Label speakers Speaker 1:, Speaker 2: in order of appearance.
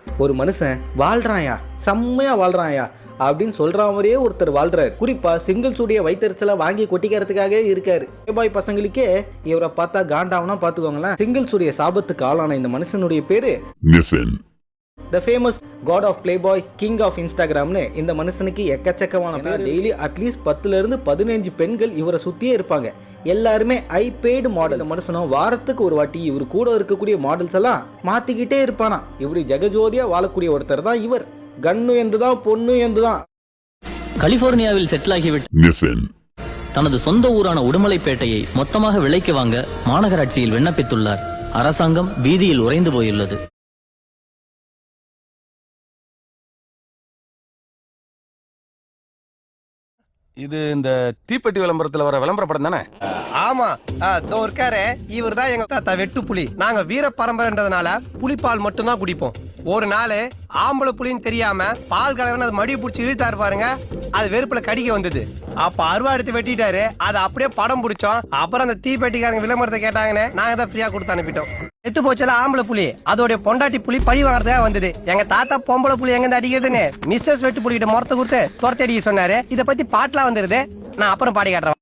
Speaker 1: ஒரு மனுஷன் வாழ்றாயா, செம்மையா வாழ்றாயா அப்படின்னு சொல்ற மாதிரியே ஒருத்தர் வாழ்றாரு. குறிப்பா சிங்கிள்ஸ் உடைய வயிற்றுச்சலை வாங்கி கொட்டிக்கிறதுக்காக இருக்காரு. பாய் பசங்களுக்கே இவரை பார்த்தா காண்டாவனா பாத்துக்கோங்களேன். சிங்கிள்ஸ் உடைய சாபத்துக்கு ஆளான இந்த மனுஷனுடைய பேரு நிஃபின். The famous god of play boy, king of இன்ஸ்டாகிராம்னு இந்த மனுஷனுக்கு எக்கச்சக்கமான பேர். டெய்லி அட்லீஸ்ட் 10 to 15 பெண்கள் இவரை சுத்தியே இருப்பாங்க. எல்லாருமே ஐபேடு மாடல். இந்த மனுஷனும் வாரத்துக்கு ஒரு வாட்டி இவர் கூட இருக்கக்கூடிய மாடல்ஸ் எல்லாம் மாத்திக்கிட்டே இருப்பானா. இப்படி ஜெகஜோதியா வாழக்கூடிய ஒருத்தர் தான் இவர். கண்ணு எந்துதான், பொண்ணு எந்துதான்.
Speaker 2: கலிபோர்னியாவில் செட்டில் ஆகிவிட்டு தனது சொந்த ஊரான உடுமலைப்பேட்டையை மொத்தமாக விலைக்கு வாங்க மாநகராட்சியில் விண்ணப்பித்துள்ளார். அரசாங்கம் பீதியில் உறைந்து போயுள்ளது.
Speaker 3: இது இந்த தீப்பெட்டி விளம்பரத்துல வர விளம்பர படம் தானே?
Speaker 4: ஆமா, இருக்காரு. இவர் தான் எங்க தாத்தா வெட்டு புலி. நாங்க வீர பரம்பரைன்றதுனால புலிப்பால் மட்டும் தான் குடிப்போம். ஒரு நாள் ஆம்பளை புலின்னு தெரியாம பால் கலவன அது மடியை பிடிச்சி இழுத்தாரு பாருங்க, அது வெறுப்புல கடிக்க வந்தது. அப்ப அருவா எடுத்து வெட்டிட்டாரு. அதை அப்படியே படம் பிடிச்சோம். அப்புறம் அந்த தீப்பெட்டிக்காரங்க விளம்பரத்தை கேட்டாங்கன்னு நாங்க தான் ஃப்ரீயா கொடுத்து அனுப்பிட்டோம். எத்து போச்சல ஆம்பளை புலி, அதோட பொண்டாட்டி புலி பழி வாங்குறதுக்காக வந்தது. எங்க தாத்தா பொம்பளை புலி எங்க அடிக்கிறதுன்னு மிஸ்ஸஸ் வெட்டு புலிகிட்ட முறத்தை கொடுத்து துரத்தி அடிக்க சொன்னாரு. இதை பத்தி பாட்டுலாம் வந்துருது, நான் அப்புறம் பாடி காட்டுறேன்.